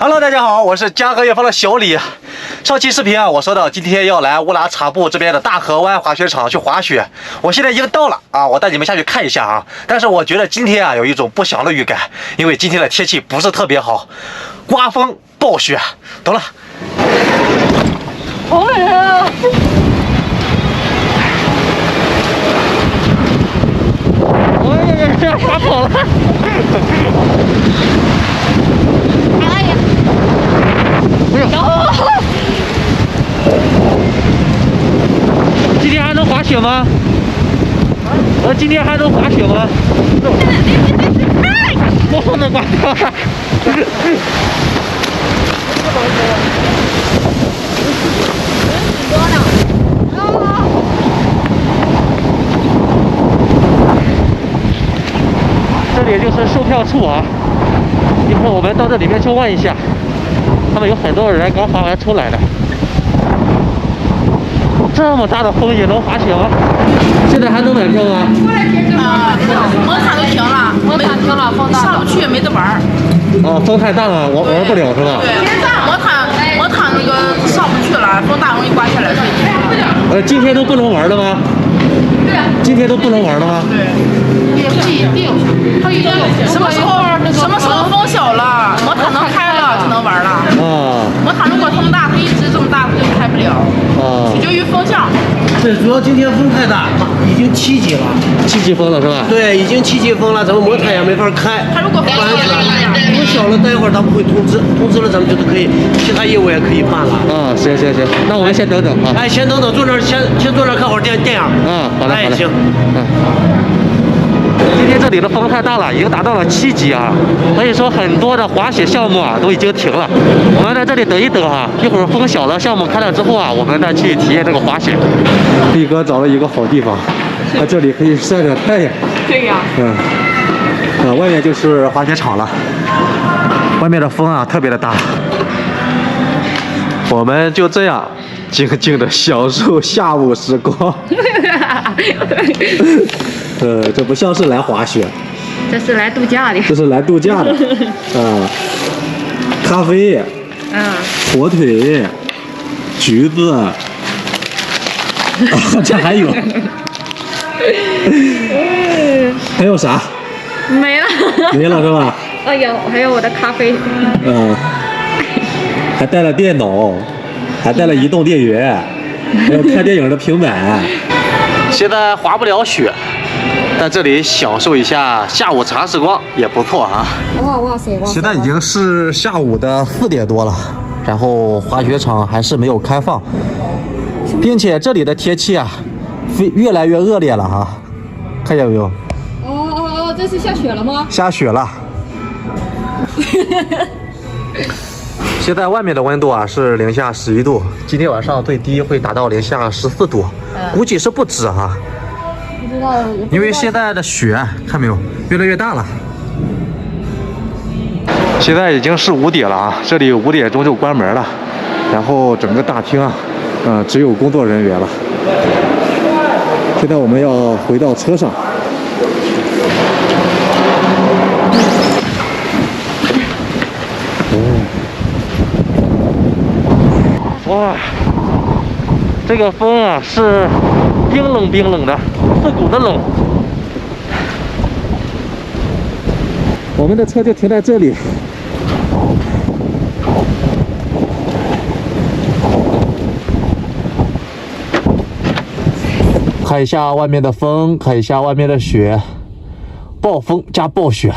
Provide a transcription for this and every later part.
Hello， 大家好，我是嘉禾乐坊的小李。上期视频啊，我说到今天要来乌拉察布这边的大河湾滑雪场去滑雪，我现在已经到了啊，我带你们下去看一下啊。但是我觉得今天啊有一种不祥的预感，因为今天的天气不是特别好，刮风暴雪，懂了。好冷啊！哎呀，滑跑了！哎呀！今天还能滑雪吗？今天还能滑雪吗？风都刮掉了。这里就是售票处啊，一会儿我们到这里面去问一下，他们有很多人刚滑完出来的。这么大的风也能滑雪吗？现在还能买票吗？门槛都停了，门槛停了，风大，上不去，没得玩。风太大了，玩不了是吧？对，门槛那个上不去了，风大容易刮下来，所以今天都不能玩了吗？今天都不能玩了吗？对，也不一定，它已经什么时候风小了，门槛能开了就能玩了。门槛如果风大，它一直这么大，它就开不了。取决于风向。对，主要今天风太大，已经7级了。7级风了是吧？对，已经7级风了，咱们摩毯也没法开。它如果风小了，待会儿他们会通知了，咱们就可以，其他业务也可以办了。行，那我们先等等啊。哎，先等等，坐这儿先坐这儿看会儿电影。好的。行。今天这里的风太大了，已经达到了7级啊，所以说很多的滑雪项目啊都已经停了。我们在这里等一等啊，一会儿风小了，项目开了之后啊，我们再去体验这个滑雪。力哥找了一个好地方，他这里可以晒着太阳。对呀。外面就是滑雪场了，外面的风啊特别的大。我们就这样静静的享受下午时光。这不像是来滑雪，这是来度假的。这是来度假的。咖啡，火腿，橘子，这还有，还有啥？没了。没了是吧？哎呦，还有我的咖啡。还带了电脑，还带了移动电源，还有看电影的平板。现在滑不了雪，在这里享受一下下午茶时光也不错啊。哇塞！现在已经是下午的4点多了，然后滑雪场还是没有开放，并且这里的天气啊，越来越恶劣了哈，看见没有？这是下雪了吗？下雪了。现在外面的温度啊是零下11度，今天晚上最低会达到零下14度，估计是不止啊。不知道。因为现在的雪看没有，越来越大了。现在已经是5点了啊，这里5点钟就关门了，然后整个大厅啊，只有工作人员了。现在我们要回到车上。哇，这个风啊是冰冷的，刺骨的冷。我们的车就停在这里。看一下外面的风，看一下外面的雪，暴风加暴雪，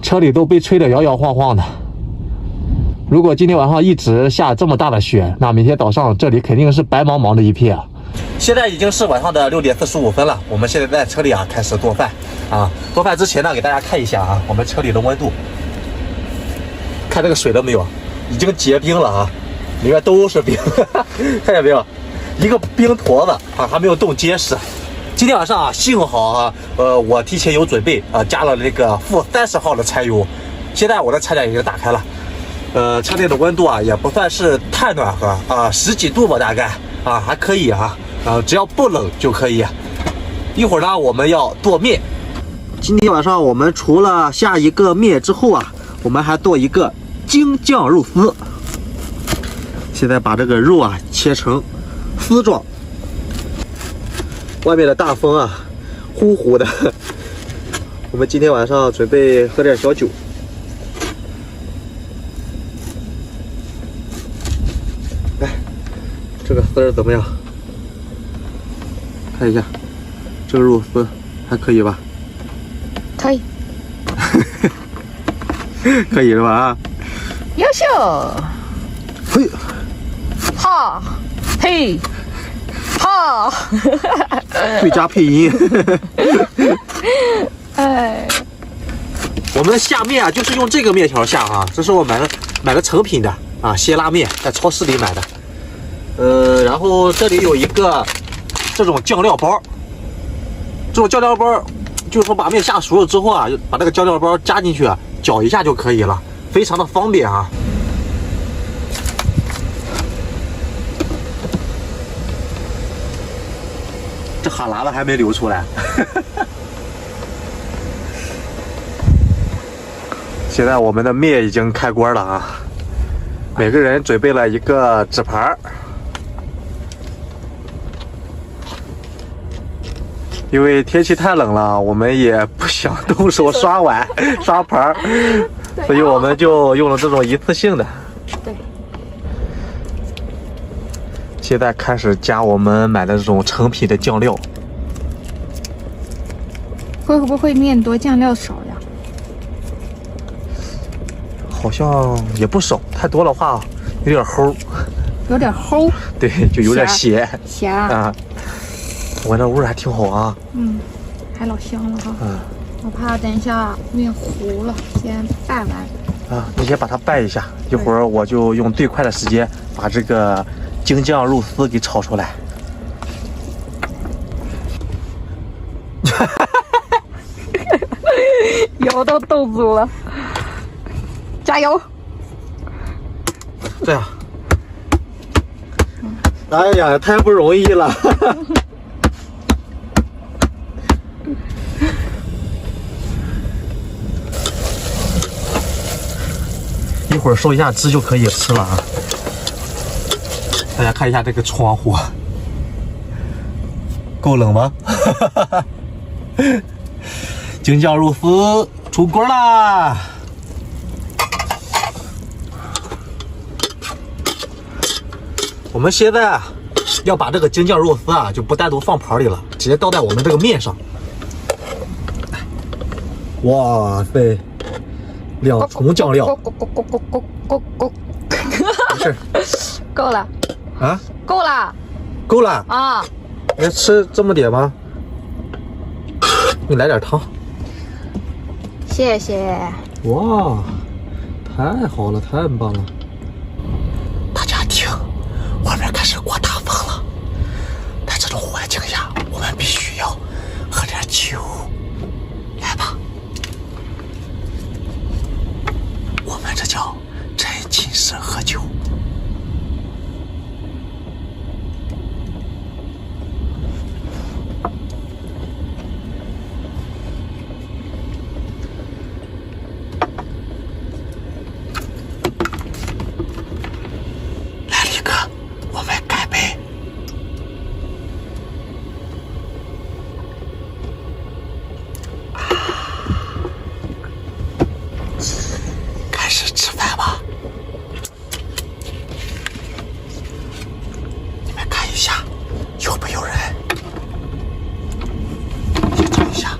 车里都被吹得摇摇晃晃的。如果今天晚上一直下这么大的雪，那明天早上这里肯定是白茫茫的一片啊。现在已经是晚上的6点45分了，我们现在在车里啊开始做饭啊。做饭之前呢，给大家看一下啊，我们车里的温度。看这个水了没有？已经结冰了啊，里面都是冰，看见没有？一个冰坨子啊，还没有冻结实。今天晚上啊，幸好啊，我提前有准备啊，加了那个-30号的柴油。现在我的车架已经打开了。车内的温度啊也不算是太暖和啊，10几度吧大概啊，还可以啊，只要不冷就可以。一会儿呢我们要剁面。今天晚上我们除了下一个面之后啊，我们还剁一个京酱肉丝。现在把这个肉啊切成丝状。外面的大风啊，呼呼的。我们今天晚上准备喝点小酒。来，这个丝儿怎么样？看一下，这个肉丝还可以吧？可以。可以是吧？啊，优秀。嘿，哈，嘿，哈。最佳配音。哎，我们下面啊，就是用这个面条下啊，这是我买的成品的啊，鲜拉面，在超市里买的。然后这里有一个这种酱料包，这种酱料包就是说把面下熟了之后啊，就把这个酱料包加进去啊，搅一下就可以了，非常的方便啊。这哈喇子还没流出来。现在我们的面已经开锅了啊，每个人准备了一个纸盘。因为天气太冷了，我们也不想动手刷碗、刷盘，所以我们就用了这种一次性的。对。现在开始加我们买的这种成品的酱料。会不会面多酱料少呀？好像也不少，太多的话有点齁。有点齁。对，就有点咸。咸啊。闻着味儿还挺好啊。嗯，还老香了哈。嗯。我怕等一下面糊了，先拌完。啊，你先把它拌一下，一会儿我就用最快的时间把这个京酱肉丝给炒出来。油都冻住了，加油！这样。哎呀，太不容易了。一会儿收一下汁就可以吃了啊！大家看一下这个窗户，够冷吗？京酱肉丝出锅啦！我们现在要把这个京酱肉丝啊，就不单独放盘里了，直接倒在我们这个面上。哇塞！两重酱料，没事，够了啊，够了，够了啊！你要吃这么点吗？你来点汤，谢谢。哇，太好了，太棒了！大家听，外面开始刮大风了，在这种环境下，我们必须要喝点酒。来吧。我们这叫沉浸式喝酒。来，李哥，我们干杯！开始吃饭吧。你们看一下，有没有人？先找一下。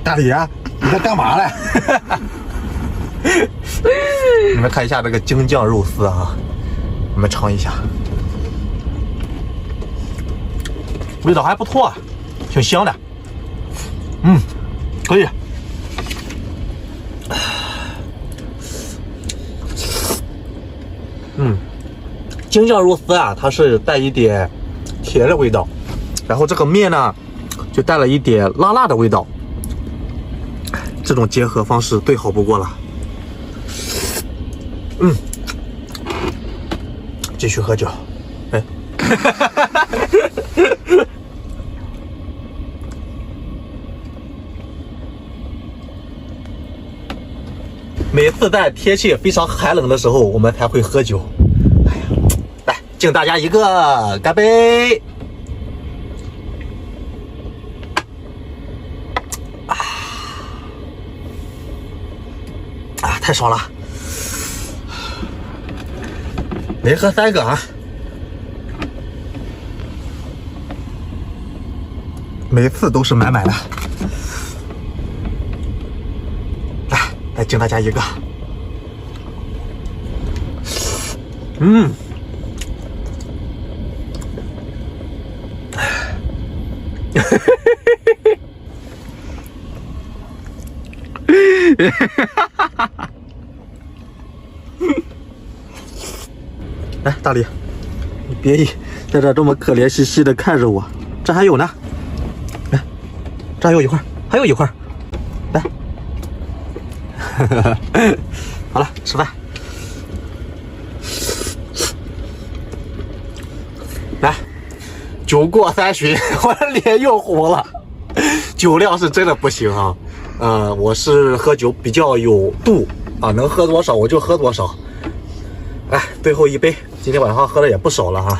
大李啊，你在干嘛嘞？你们看一下这个京酱肉丝啊，你们尝一下，味道还不错，挺香的。嗯，可以。京酱肉丝啊，它是带一点甜的味道，然后这个面呢，就带了一点辣辣的味道。这种结合方式最好不过了。继续喝酒。哎，每次在天气非常寒冷的时候，我们才会喝酒。哎呀，来敬大家一个，干杯！啊，太爽了！没喝3个啊。每次都是满满的，来敬大家一个。来，大李，你别在这这么可怜兮兮的看着我，这还有呢。这还有一块，还有一块，来，好了，吃饭。来，酒过3巡，我的脸又红了，酒量是真的不行啊。我是喝酒比较有度啊，能喝多少我就喝多少。来，最后一杯，今天晚上喝的也不少了啊。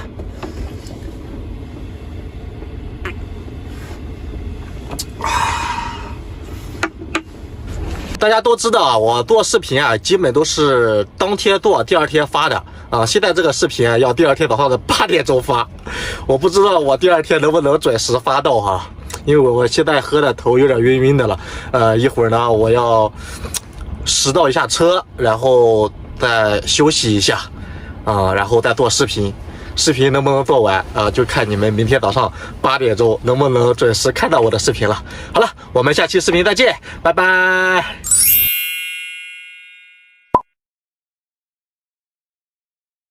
大家都知道啊，我做视频啊，基本都是当天做，第2天发的啊。现在这个视频啊，要第2天早上的8点钟发，我不知道我第2天能不能准时发到哈，因为我现在喝的头有点晕晕的了。一会儿呢，我要拾到一下车，然后再休息一下啊，然后再做视频。视频能不能做完啊，就看你们明天早上8点钟能不能准时看到我的视频了。好了，我们下期视频再见，拜拜。